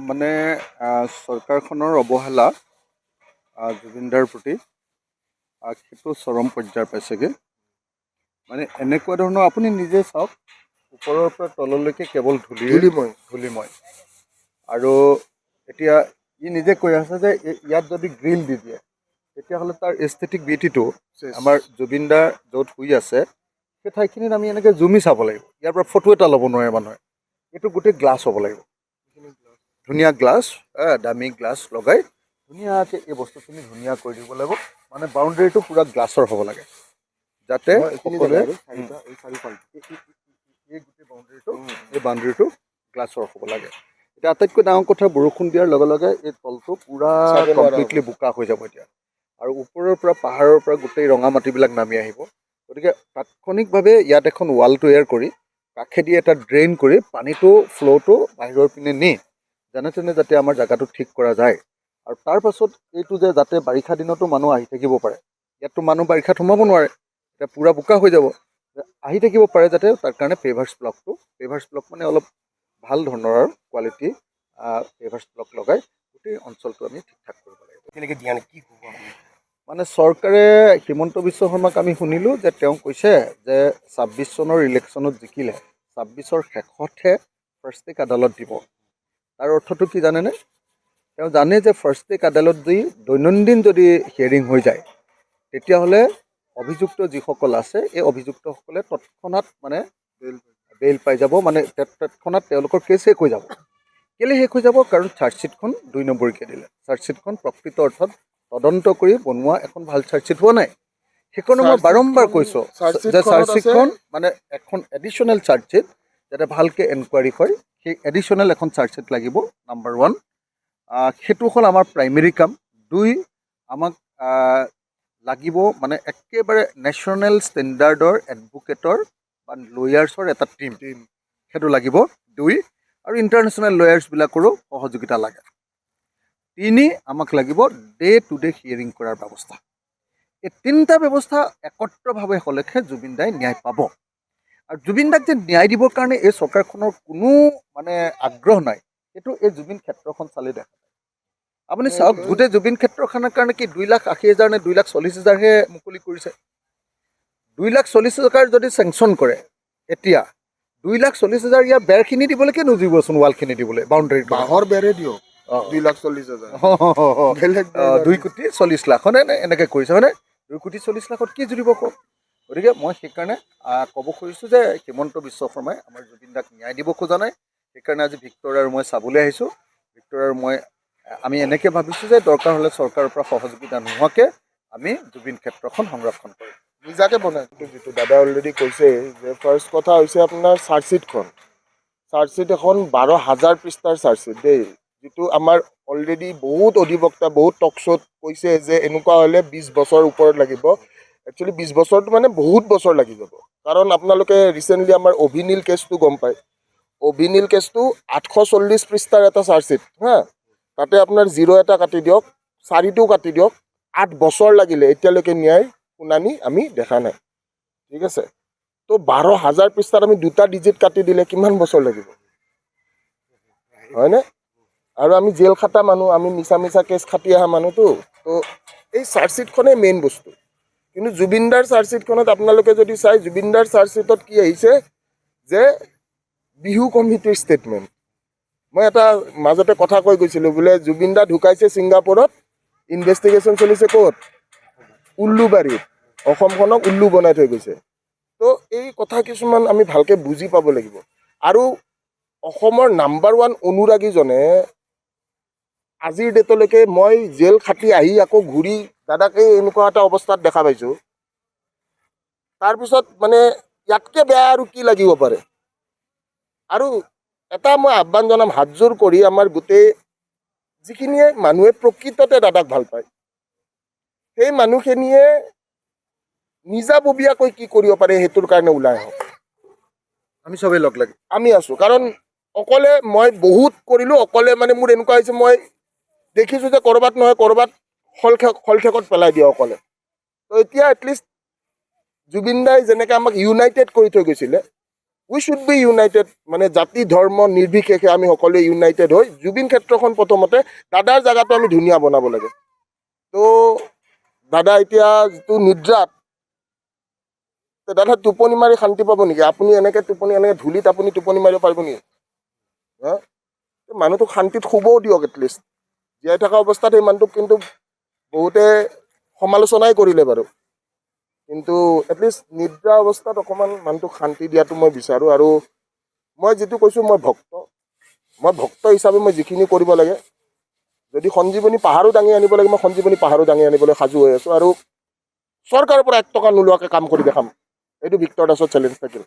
মানে চৰকাৰখনৰ অৱহেলা জুবিনদাৰ প্ৰতি সেইটো চৰম পৰ্যায় পাইছেগৈ। মানে এনেকুৱা ধৰণৰ আপুনি নিজে চাওক, ওপৰৰ পৰা তললৈকে কেৱল ধূলিময়। আৰু এতিয়া ই নিজে কৈ আছে যে ইয়াত যদি গ্ৰিল দি দিয়ে তেতিয়াহ'লে তাৰ এস্থেটিক বিউটিটো আমাৰ জুবিনদা য'ত শুই আছে সেই ঠাইখিনিত আমি এনেকৈ জুমি চাব লাগিব। ইয়াৰ পৰা ফটো এটা ল'ব নোৱাৰে মানুহে। এইটো গোটেই গ্লাছ হ'ব লাগিব, ধুনীয়া গ্লাছ, দামী গ্লাছ লগাই ধুনীয়াকৈ এই বস্তুখিনি ধুনীয়া কৰি দিব লাগিব। মানে বাউণ্ডেৰীটো পূৰা গ্লাছৰ হ'ব লাগে, যাতে সকলোৱে এই গোটেই বাউণ্ডেৰীটো গ্লাছৰ হ'ব লাগে। এতিয়া আটাইতকৈ ডাঙৰ কথা, বৰষুণ দিয়াৰ লগে লগে এই তলটো পূৰা কমপ্লিটলি বোকা হৈ যাব এতিয়া, আৰু ওপৰৰ পৰা পাহাৰৰ পৰা গোটেই ৰঙা মাটিবিলাক নামি আহিব। গতিকে তাৎক্ষণিকভাৱে ইয়াত এখন ৱাল তৈয়াৰ কৰি কাষেদি এটা ড্ৰেইন কৰি পানীটো ফ্ল'টো বাহিৰৰ পিনে নি যেনে তেনে যাতে আমাৰ জেগাটো ঠিক কৰা যায়। আৰু তাৰ পাছত এইটো যে যাতে বাৰিষা দিনতো মানুহ আহি থাকিব পাৰে, ইয়াততো মানুহ বাৰিষাত সোমাব নোৱাৰে, এতিয়া পূৰা বোকা হৈ যাব, আহি থাকিব পাৰে যাতে, তাৰ কাৰণে পেভাৰ্ছ ব্লক মানে অলপ ভাল ধৰণৰ কোৱালিটি পেভাৰ্ছ ব্লক লগাই গোটেই অঞ্চলটো আমি ঠিক ঠাক কৰিব লাগিব। তেনেকৈ দিয়া নাই কি হ'ব? মানে চৰকাৰে হিমন্ত বিশ্ব শৰ্মাক আমি শুনিলোঁ যে তেওঁ কৈছে যে ২৬ চনৰ ইলেকশ্যনত জিকিলে ২৬ৰ শেষতহে ফাৰ্ষ্ট টেক আদালত দিব। তাৰ অৰ্থটো কি জানেনে? তেওঁ জানে যে ফাৰ্ষ্ট টেক আদালত যদি দৈনন্দিন যদি হিয়াৰিং হৈ যায় তেতিয়াহ'লে অভিযুক্ত যিসকল আছে এই অভিযুক্তসকলে তৎক্ষণাত মানে বেইল পাই যাব, মানে তৎক্ষণাত তেওঁলোকৰ কেছ শেষ হৈ যাব। কেলৈ শেষ হৈ যাব? কাৰণ চাৰ্জশ্বিটখন ২ নম্বৰীকৈ দিলে। চাৰ্জশ্বিটখন প্ৰকৃত অৰ্থত তদন্ত কৰি বনোৱা এখন ভাল চাৰ্জশ্বিট হোৱা নাই। সেইকাৰণে মই বাৰম্বাৰ কৈছোঁ যে চাৰ্জশ্বিটখন মানে এখন এডিশ্যনেল চাৰ্জশ্বিট যাতে ভালকৈ এনকুৱাৰী হয়, সেই এডিশ্যনেল এখন চাৰ্জশ্বিট লাগিব, নাম্বাৰ 1। সেইটো হ'ল আমাৰ প্ৰাইমেৰী কাম। 2, আমাক লাগিব মানে একেবাৰে নেশ্যনেল ষ্টেণ্ডাৰ্ডৰ এডভোকেটৰ বা লয়াৰ্ছৰ এটা টীম, সেইটো লাগিব। 2, আৰু ইণ্টাৰনেশ্যনেল লয়াৰ্ছবিলাকৰো সহযোগিতা লাগে। 3, আমাক লাগিব ডে টু ডে হিয়াৰিং কৰাৰ ব্যৱস্থা। এই 3টা ব্যৱস্থা একত্ৰভাৱে হ'লেহে জুবিনদাই ন্যায় পাব। আৰু জুবিনদাক যে ন্যায় দিবৰ কাৰণে এই চৰকাৰখনৰ কোনো মানে আগ্ৰহ নাই, সেইটো এই জুবিন ক্ষেত্ৰখন চালেই দেখা যায়। আপুনি চাওক, গোটেই জুবিন ক্ষেত্ৰখনৰ কাৰণে কি 2,80,000 নে 2,40,000হে মুকলি কৰিছে। 2,40,000 যদি চেংচন কৰে এতিয়া, 2,40,000 ইয়াৰ বেৰখিনি দিবলৈকে নুজুৰিবচোন, ৱালখিনি দিবলৈ, বাউণ্ডেৰী বাঁহৰ বেৰে দিয়ক 2,40,000। 2,40,00,000 হয়নে? এনেকৈ কৰিছে হয়নে? 2,40,00,000ত কি জুৰিব কওক? গতিকে মই সেইকাৰণে ক'ব খুজিছোঁ যে হিমন্ত বিশ্ব শৰ্মাই আমাৰ জুবিনদাক ন্যায় দিব খোজা নাই। সেইকাৰণে আজি ভিক্টৰ আৰু মই চাবলৈ আহিছোঁ। ভিক্টৰ আৰু মই আমি এনেকৈ ভাবিছোঁ যে দৰকাৰ হ'লে চৰকাৰৰ পৰা সহযোগিতা নোহোৱাকৈ আমি জুবিন ক্ষেত্ৰখন সংৰক্ষণ কৰিম। নিজাকে বনাই যিটো দাদা অলৰেডি কৈছে যে ফাৰ্ষ্ট কথা হৈছে আপোনাৰ চাৰ্জশ্বিটখন। চাৰ্জশ্বিট এখন 12,000 পৃষ্ঠাৰ চাৰ্জশ্বিট দেই, যিটো আমাৰ অলৰেডি বহুত অধিবক্তা বহুত টক শ্ব'ত কৈছে যে এনেকুৱা হ'লে 20 বছৰ ওপৰত লাগিব। একচুৱেলি 20 বছৰটো মানে বহুত বছৰ লাগি যাব, কাৰণ আপোনালোকে ৰিচেণ্টলি আমাৰ অভিনীল কেছটো গম পায়। অভিনীল কেছটো 840 পৃষ্ঠাৰ এটা চাৰ্জশ্বিট হা, তাতে আপোনাৰ 0 এটা কাটি দিয়ক, 4টো কাটি দিয়ক, 8 বছৰ লাগিলে এতিয়ালৈকে ন্যায় শুনানি আমি দেখা নাই। ঠিক আছে, তো 12,000 পৃষ্ঠাত আমি 2টা ডিজিট কাটি দিলে কিমান বছৰ লাগিব, হয়নে? আৰু আমি জেল খাটা মানুহ, আমি মিছা কেছ খাটি অহা মানুহতো, তো এই চাৰ্জশ্বিটখনেই মেইন বস্তু। কিন্তু জুবিনদাৰ চাৰ্জশ্বিটখনত আপোনালোকে যদি চাই, জুবিনদাৰ চাৰ্জশ্বিটত কি আহিছে যে বিহু কমিটিৰ ষ্টেটমেণ্ট। মই এটা মাজতে কথা কৈ গৈছিলোঁ, বোলে জুবিনদা ঢুকাইছে ছিংগাপুৰত, ইনভেষ্টিগেশ্যন চলিছে ক'ত? উল্লুবাৰীত। অসমখনক উল্লু বনাই থৈ গৈছে। তো এই কথা কিছুমান আমি ভালকৈ বুজি পাব লাগিব। আৰু অসমৰ নাম্বাৰ 1 অনুৰাগীজনে আজিৰ ডেটলৈকে, মই জেল খাটি আহি আকৌ ঘূৰি দাদাকে এনেকুৱা এটা অৱস্থাত দেখা পাইছোঁ, তাৰপিছত মানে ইয়াতকৈ বেয়া আৰু কি লাগিব পাৰে? আৰু এটা মই আহ্বান জনাম, হাতযোৰ কৰি আমাৰ গোটেই যিখিনিয়ে মানুহে প্ৰকৃততে দাদাক ভাল পায়, সেই মানুহখিনিয়ে নিজাববীয়াকৈ কি কৰিব পাৰে সেইটোৰ কাৰণে ওলাই আহক। আমি চবেই লগ লাগি আমি আছোঁ, কাৰণ অকলে মই বহুত কৰিলোঁ, অকলে মানে মোৰ এনেকুৱা হৈছে, মই দেখিছোঁ যে ক'ৰবাত নহয় ক'ৰবাত শলঠেকত পেলাই দিয়ে অকলে। তো এতিয়া এটলিষ্ট জুবিনদাই যেনেকৈ আমাক ইউনাইটেড কৰি থৈ গৈছিলে, উই শুড বি ইউনাইটেড, মানে জাতি ধৰ্ম নিৰ্বিশেষে আমি সকলোৱে ইউনাইটেড হৈ জুবিন ক্ষেত্ৰখন প্ৰথমতে দাদাৰ জেগাটো আমি ধুনীয়া বনাব লাগে। তো দাদা এতিয়া যিটো নিদ্ৰাত, তো দাদা টোপনি মাৰি শান্তি পাব নেকি? আপুনি এনেকৈ ধূলিত আপুনি টোপনি মাৰিব পাৰিব নেকি? হা, মানুহটোক শান্তিত শুবও দিয়ক এটলিষ্ট। জীয়াই থকা অৱস্থাত সেই মানুহটোক কিন্তু বহুতে সমালোচনাই কৰিলে বাৰু, কিন্তু এটলিষ্ট নিদ্ৰা অৱস্থাত অকণমান মানুহটোক শান্তি দিয়াটো মই বিচাৰোঁ। আৰু মই যিটো কৈছোঁ, মই ভক্ত হিচাপে মই যিখিনি কৰিব লাগে, যদি সঞ্জীৱনী পাহাৰো দাঙি আনিব লাগে, মই সঞ্জীৱনী পাহাৰো দাঙি আনিবলৈ সাজু হৈ আছোঁ। আৰু চৰকাৰৰ পৰা 1 টকা নোলোৱাকৈ কাম কৰি দেখাম। এইটো ভিক্টৰ দাসৰ চেলেঞ্জ থাকিল।